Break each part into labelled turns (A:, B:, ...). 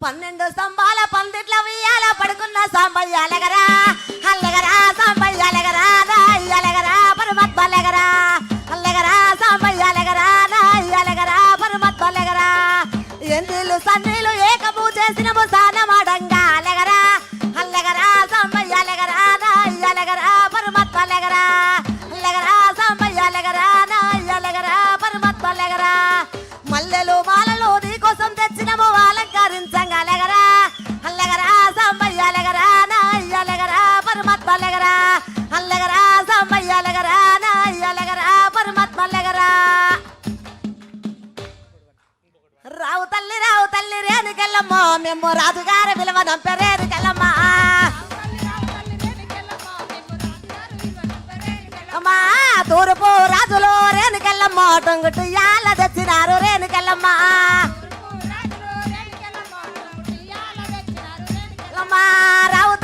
A: 12 స్తంభాల పందిట్ల ఉయ్యాల పడుకున్న సాంబయ్య లగరా అల్లగరా సాంబయ్య లగరా అల్లగరా పరమాత్మ లగరా అల్లగరా సాంబయ్య లగరా అల్లగరా పరమాత్మ లగరా ఎందిలు సన్నీలు ఏకము చేసిన ముసానమాడంగా లగరా అల్లగరా సాంబయ్య లగరా అల్లగరా పరమాత్మ లగరా అల్లగరా సాంబయ్య లగరా అల్లగరా పరమాత్మ లగరా మల్లెలు మాలలు నీ కోసం తెచ్చినము అలంకరించంగా లగరా అల్లగరా సాంబయ్య లగరా అల్లగరా పరమాత్మ లగరా అల్లగరా సాంబయ్య లగరా అల్లగరా పరమాత్మ లగరా రావు తల్లి రేణుకెళ్ళమ్మ మేము రాజుగారి విలువ నంపెరేరుకెళ్ళమ్మ అమ్మా తూర్పు రాజులు రేణుకెళ్ళమ్మ టొంగుటుయ్యాల తెచ్చినారు రేణుకెళ్ళమ్మ అమ్మా రావు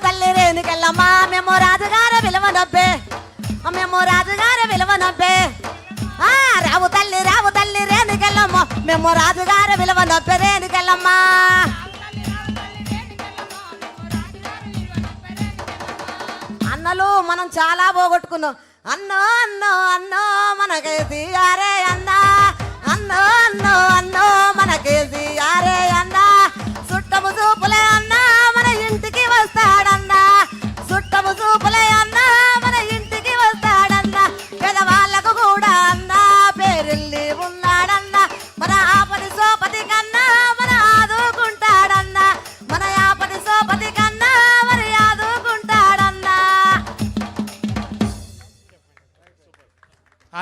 A: తల్లి రేణుకెళ్ళమ్మ మేము రాజుగారి విలువ నొప్పే మేము రాజుగారి విలువ నొప్పే రావు తల్లి రేణుకెళ్ళమ్మ మేము రాజుగారి విలువ నొప్పే రేణుకెళ్ళమ్మ అన్నలు మనం చాలా పోగొట్టుకున్నాం అన్నో మనకేసి అరే అన్నో మనకేసి అరే అన్న చుట్టము చూపులే అన్నా మన ఇంటికి వస్తాడన్నా చుట్టము చూపులే అన్నా మన ఇంటికి వస్తాడన్నా పెదవాళ్ళకు కూడా అన్నా పేరెళ్ళి ఉన్నాడన్నా మన ఆపది సోపతి కన్నా మన ఆదుకుంటాడన్నా మన ఆపది సోపతి కన్నా మరి ఆదుకుంటాడన్నా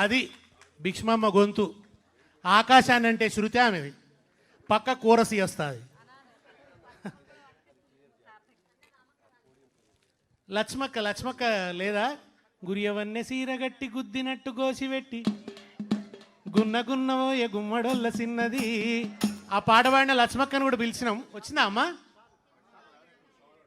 B: అది భిక్షమమ్మ గొంతు. ఆకాశాన్ని అంటే శృతి ఆమెది, పక్క కోరసి వస్తుంది. లక్ష్మక్క లేదా గురియవన్నె సీరగట్టి గుద్దినట్టు గోసిపెట్టి గున్నవో గుమ్మడొల్ల సిన్నది. ఆ పాట పాడిన లక్ష్మక్కను కూడా పిలిచినాం. వచ్చిందా అమ్మా?